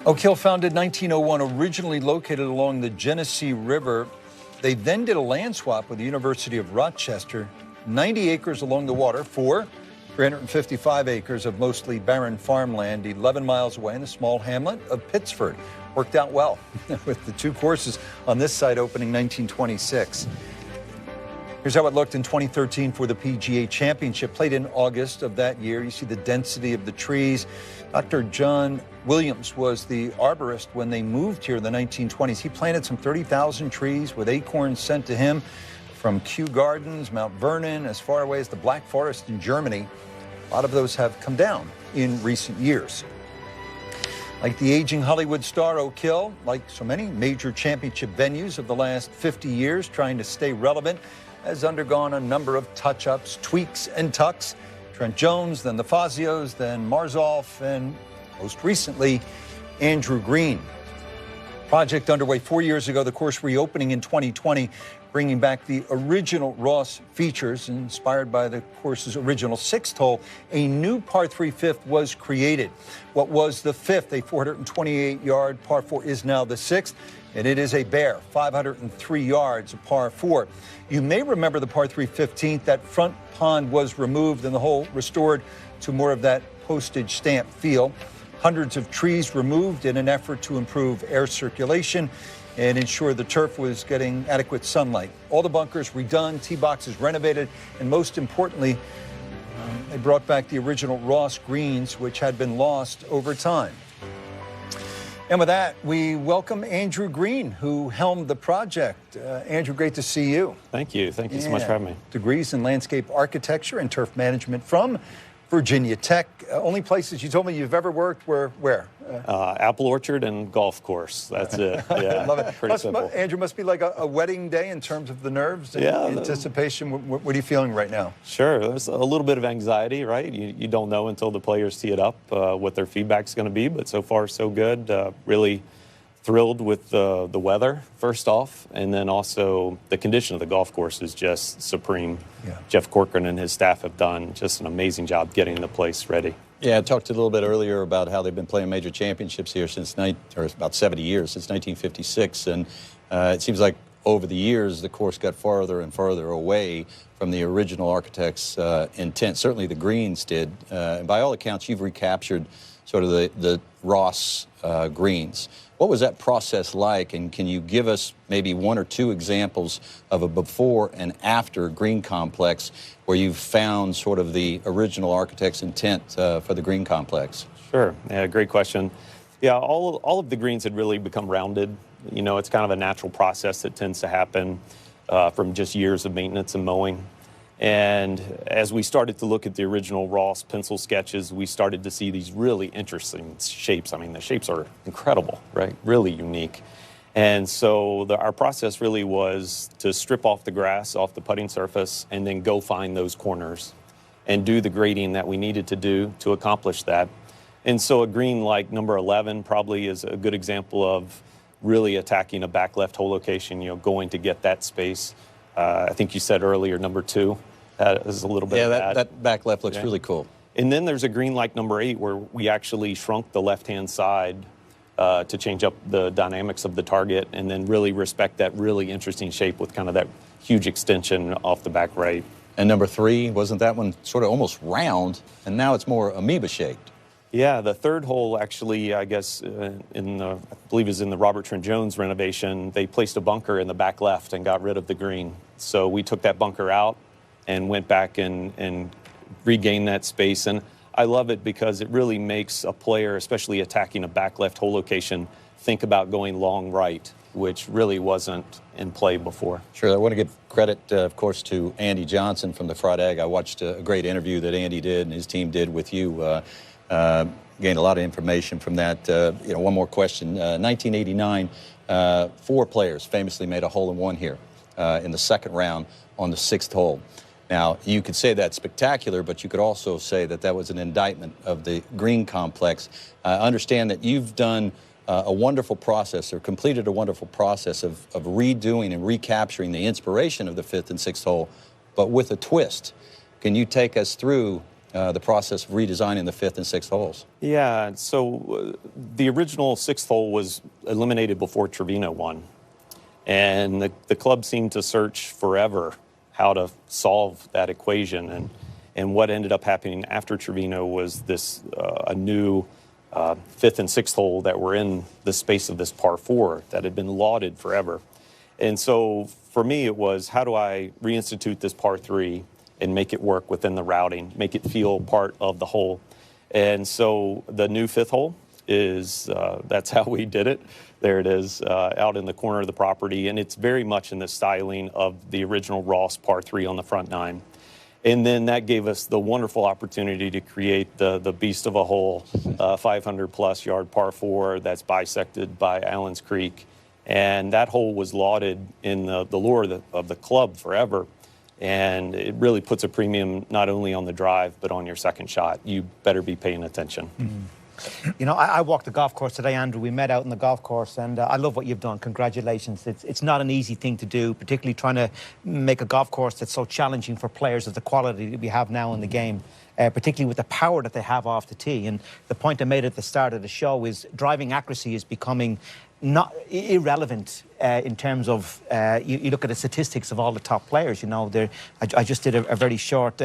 Oak Hill, founded 1901, originally located along the Genesee River. They then did a land swap with the University of Rochester. 90 acres along the water for 355 acres of mostly barren farmland 11 miles away in the small hamlet of Pittsford. Worked out well with the two courses on this site opening 1926. Here's how it looked in 2013 for the PGA Championship, played in August of that year. You see the density of the trees. Dr. John Williams was the arborist when they moved here in the 1920s. He planted some 30,000 trees with acorns sent to him from Kew Gardens, Mount Vernon, as far away as the Black Forest in Germany. A lot of those have come down in recent years. Like the aging Hollywood star, Oak Hill, like so many major championship venues of the last 50 years, trying to stay relevant, has undergone a number of touch-ups, tweaks, and tucks. Trent Jones, then the Fazios, then Marzolf, and most recently, Andrew Green. Project underway 4 years ago, the course reopening in 2020, bringing back the original Ross features. Inspired by the course's original sixth hole, a new par 3 fifth was created. What was the fifth, a 428-yard par 4, is now the sixth, and it is a bare 503 yards, a par 4. You may remember the par 3 15th. That front pond was removed and the hole restored to more of that postage stamp feel. Hundreds of trees removed in an effort to improve air circulation and ensure the turf was getting adequate sunlight. All the bunkers redone, tee boxes renovated, and most importantly, they brought back the original Ross greens, which had been lost over time. And with that, we welcome Andrew Green, who helmed the project. Andrew, great to see you. Thank you. Thank you so much for having me. Degrees in landscape architecture and turf management from Virginia Tech. Only places you told me you've ever worked were where? Apple orchard and golf course. That's it. Yeah, I love it. Pretty simple. Andrew, must be like a wedding day in terms of the nerves and anticipation. What are you feeling right now? Sure. There's a little bit of anxiety, right? You don't know until the players tee it up what their feedback's going to be, but so far so good. Really thrilled with the weather, first off, and then also the condition of the golf course is just supreme. Yeah. Jeff Corcoran and his staff have done just an amazing job getting the place ready. Yeah, I talked a little bit earlier about how they've been playing major championships here since about 70 years, since 1956, and it seems like over the years the course got farther and farther away from the original architect's intent. Certainly the greens did, and by all accounts you've recaptured sort of the Ross greens. What was that process like, and can you give us maybe one or two examples of a before and after green complex where you've found sort of the original architect's intent for the green complex? Sure. Yeah, great question. Yeah, all of the greens had really become rounded. You know, it's kind of a natural process that tends to happen from just years of maintenance and mowing. And as we started to look at the original Ross pencil sketches, we started to see these really interesting shapes. I mean, the shapes are incredible, right? Really unique. And so our process really was to strip off the grass off the putting surface and then go find those corners and do the grading that we needed to do to accomplish that. And so a green like number 11 probably is a good example of really attacking a back left hole location, you know, going to get that space. I think you said earlier, number 2. That is a little bit of that back left looks really cool. And then there's a green like number 8 where we actually shrunk the left-hand side to change up the dynamics of the target and then really respect that really interesting shape with kind of that huge extension off the back right. And number 3, wasn't that one sort of almost round, and now it's more amoeba-shaped? Yeah, the third hole actually, I guess, I believe is in the Robert Trent Jones renovation, they placed a bunker in the back left and got rid of the green. So we took that bunker out and went back and regained that space. And I love it because it really makes a player, especially attacking a back left hole location, think about going long right, which really wasn't in play before. Sure. I want to give credit, of course, to Andy Johnson from the Fried Egg. I watched a great interview that Andy did and his team did with you. Gained a lot of information from that. One more question. 1989, 4 players famously made a hole-in-one here in the second round on the 6th hole. Now, you could say that's spectacular, but you could also say that that was an indictment of the green complex. I understand that you've done a wonderful process, or completed a wonderful process of redoing and recapturing the inspiration of the 5th and 6th hole, but with a twist. Can you take us through the process of redesigning the 5th and 6th holes? Yeah, so the original 6th hole was eliminated before Trevino won. And the club seemed to search forever how to solve that equation. And what ended up happening after Trevino was this a new 5th and 6th hole that were in the space of this par 4 that had been lauded forever. And so for me, it was, how do I reinstitute this par 3 and make it work within the routing, make it feel part of the hole? And so the new 5th hole is, that's how we did it. There it is, out in the corner of the property. And it's very much in the styling of the original Ross par 3 on the front 9. And then that gave us the wonderful opportunity to create the beast of a hole, 500-plus yard par 4 that's bisected by Allen's Creek. And that hole was lauded in the lore of the club forever. And it really puts a premium not only on the drive, but on your second shot. You better be paying attention. Mm-hmm. You know, I walked the golf course today, Andrew. We met out in the golf course, and I love what you've done. Congratulations. It's not an easy thing to do, particularly trying to make a golf course that's so challenging for players of the quality that we have now in the game, particularly with the power that they have off the tee. And the point I made at the start of the show is driving accuracy is becoming not irrelevant in terms of you look at the statistics of all the top players. You know, I just did a very short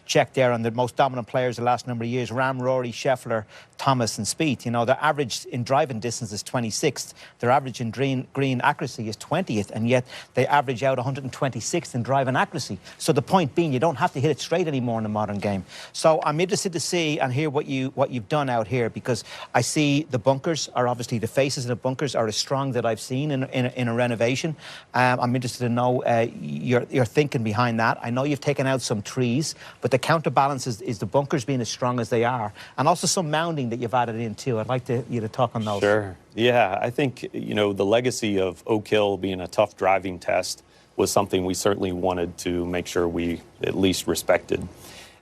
check there on the most dominant players the last number of years: Rahm, Rory, Scheffler, Thomas, and Spieth. You know, their average in driving distance is 26th. Their average in green accuracy is 20th, and yet they average out 126th in driving accuracy. So the point being, you don't have to hit it straight anymore in the modern game. So I'm interested to see and hear what you've done out here, because I see the bunkers are obviously, the faces of the bunkers are as strong that I've seen in a renovation. I'm interested to know your thinking behind that. I know you've taken out some trees, but the counterbalance is the bunkers being as strong as they are, and also some mounding that you've added in too. I'd like you to talk on those. Sure. Yeah, I think, you know, the legacy of Oak Hill being a tough driving test was something we certainly wanted to make sure we at least respected.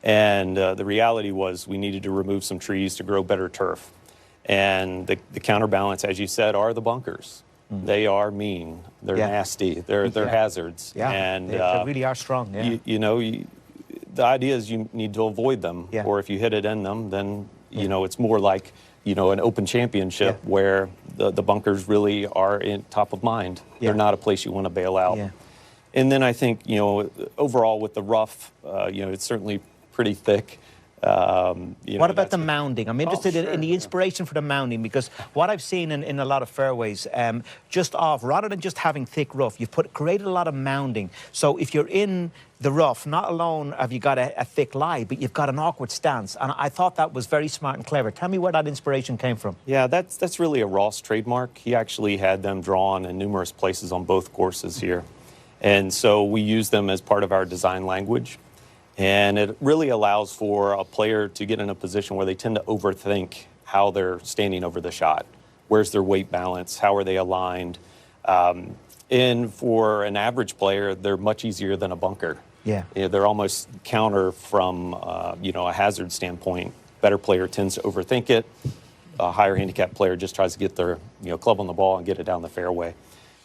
And the reality was we needed to remove some trees to grow better turf. And the counterbalance, as you said, are the bunkers. Mm. They are mean. They're nasty. They're hazards. Yeah, and they really are strong. Yeah. You know, the idea is you need to avoid them. Yeah. Or if you hit it in them, then, you know, it's more like, you know, an open championship where the bunkers really are in top of mind. They're not a place you want to bail out. Yeah. And then I think, you know, overall with the rough, you know, it's certainly pretty thick. What about the mounding? I'm interested in the inspiration for the mounding, because what I've seen in a lot of fairways, just off, rather than just having thick rough, you've created a lot of mounding. So if you're in the rough, not alone have you got a thick lie, but you've got an awkward stance. And I thought that was very smart and clever. Tell me where that inspiration came from. Yeah, that's really a Ross trademark. He actually had them drawn in numerous places on both courses here. And so we use them as part of our design language. And it really allows for a player to get in a position where they tend to overthink how they're standing over the shot. Where's their weight balance? How are they aligned? And for an average player, they're much easier than a bunker. Yeah. They're almost counter from, you know, a hazard standpoint. Better player tends to overthink it. A higher handicap player just tries to get their, you know, club on the ball and get it down the fairway.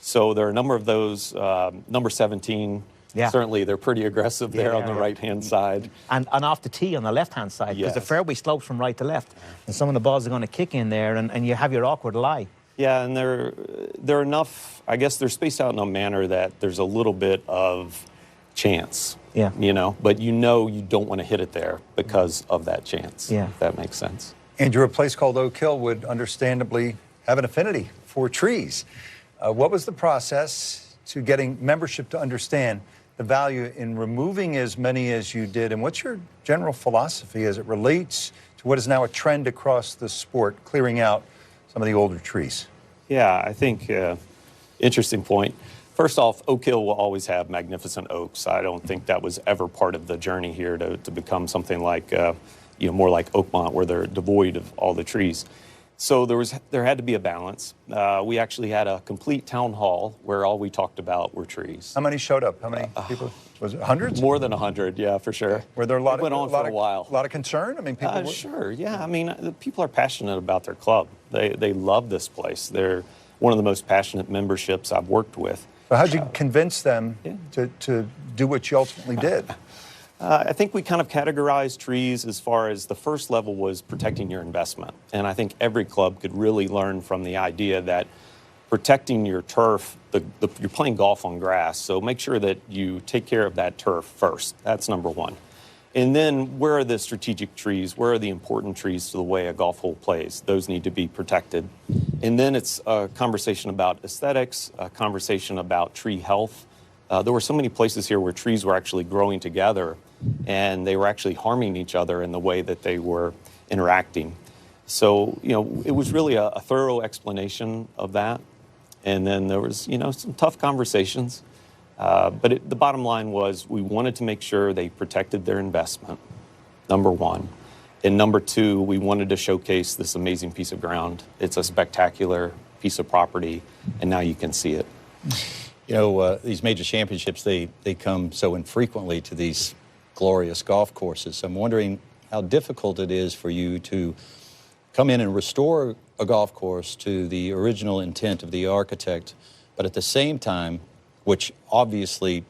So there are a number of those. Number 17. Yeah. Certainly, they're pretty aggressive there on the right-hand side. And off the tee on the left-hand side, because the fairway slopes from right to left. And some of the balls are going to kick in there, and you have your awkward lie. Yeah, and they're enough, I guess they're spaced out in a manner that there's a little bit of chance. Yeah. You know, but you know you don't want to hit it there because of that chance. Yeah. If that makes sense. Andrew, a place called Oak Hill would understandably have an affinity for trees. What was the process to getting membership to understand the value in removing as many as you did, and what's your general philosophy as it relates to what is now a trend across the sport, clearing out some of the older trees? Yeah, I think interesting point. First off, Oak Hill will always have magnificent oaks. I don't think that was ever part of the journey here to become something like, you know, more like Oakmont, where they're devoid of all the trees. So there had to be a balance. We actually had a complete town hall where all we talked about were trees. How many showed up? How many people? Was it hundreds? More than 100, yeah, for sure. Were there a lot? It went on for a while. A lot of concern. I mean, people. Sure, yeah. I mean, people are passionate about their club. They love this place. They're one of the most passionate memberships I've worked with. So how'd you convince them to do what you ultimately did? I think we kind of categorized trees as far as the first level was protecting your investment. And I think every club could really learn from the idea that protecting your turf, you're playing golf on grass, so make sure that you take care of that turf first. That's number one. And then where are the strategic trees? Where are the important trees to the way a golf hole plays? Those need to be protected. And then it's a conversation about aesthetics, a conversation about tree health. There were so many places here where trees were actually growing together and they were actually harming each other in the way that they were interacting. So, it was really a thorough explanation of that. And then there was, some tough conversations. But the bottom line was we wanted to make sure they protected their investment, number one. And number two, we wanted to showcase this amazing piece of ground. It's a spectacular piece of property, and now you can see it. These major championships, they come so infrequently to these glorious golf courses. I'm wondering how difficult it is for you to come in and restore a golf course to the original intent of the architect, but at the same time, which obviously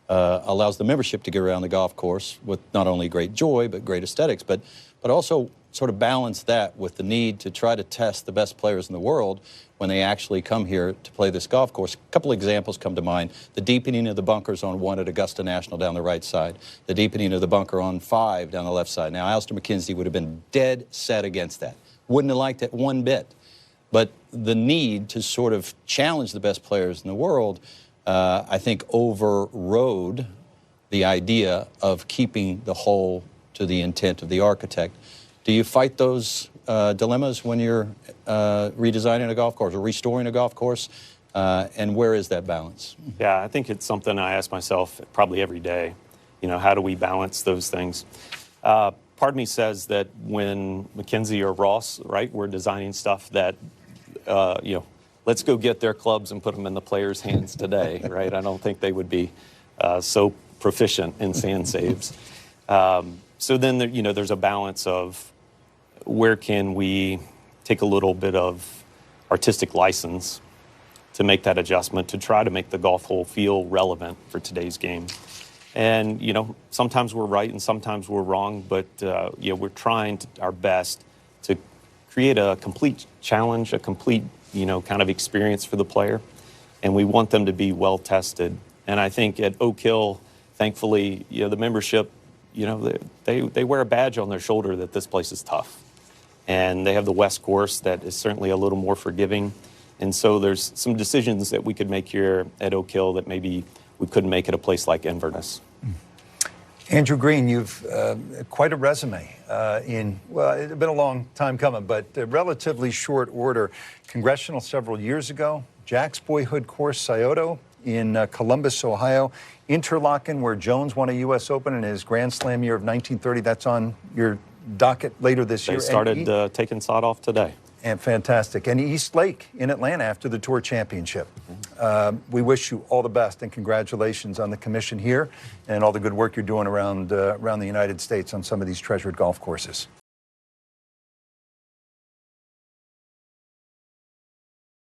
allows the membership to get around the golf course with not only great joy, but great aesthetics, but also sort of balance that with the need to try to test the best players in the world when they actually come here to play this golf course. A couple examples come to mind. The deepening of the bunkers on 1 at Augusta National down the right side. The deepening of the bunker on 5 down the left side. Now, Alister McKenzie would have been dead set against that. Wouldn't have liked it one bit. But the need to sort of challenge the best players in the world, I think, overrode the idea of keeping the hole to the intent of the architect. Do you fight those dilemmas when you're redesigning a golf course or restoring a golf course? And where is that balance? Yeah, I think it's something I ask myself probably every day. How do we balance those things? Part of me says that when McKenzie or Ross, right, we're designing stuff that, let's go get their clubs and put them in the players' hands today, right? I don't think they would be so proficient in sand saves. So then, there's a balance of where can we take a little bit of artistic license to make that adjustment to try to make the golf hole feel relevant for today's game. And, sometimes we're right and sometimes we're wrong, but, we're trying our best to create a complete challenge, a complete, kind of experience for the player. And we want them to be well tested. And I think at Oak Hill, thankfully, the membership, they wear a badge on their shoulder that this place is tough. And they have the West course that is certainly a little more forgiving. And so there's some decisions that we could make here at Oak Hill that maybe we couldn't make at a place like Inverness. Andrew Green, you've quite a resume it's been a long time coming, but relatively short order. Congressional several years ago, Jack's boyhood course, Scioto, in Columbus, Ohio, Interlaken, where Jones won a U.S. Open in his Grand Slam year of 1930. That's on your docket later this year. They started taking sod off today. And fantastic. And East Lake in Atlanta after the Tour Championship. We wish you all the best and congratulations on the commission here and all the good work you're doing around the United States on some of these treasured golf courses.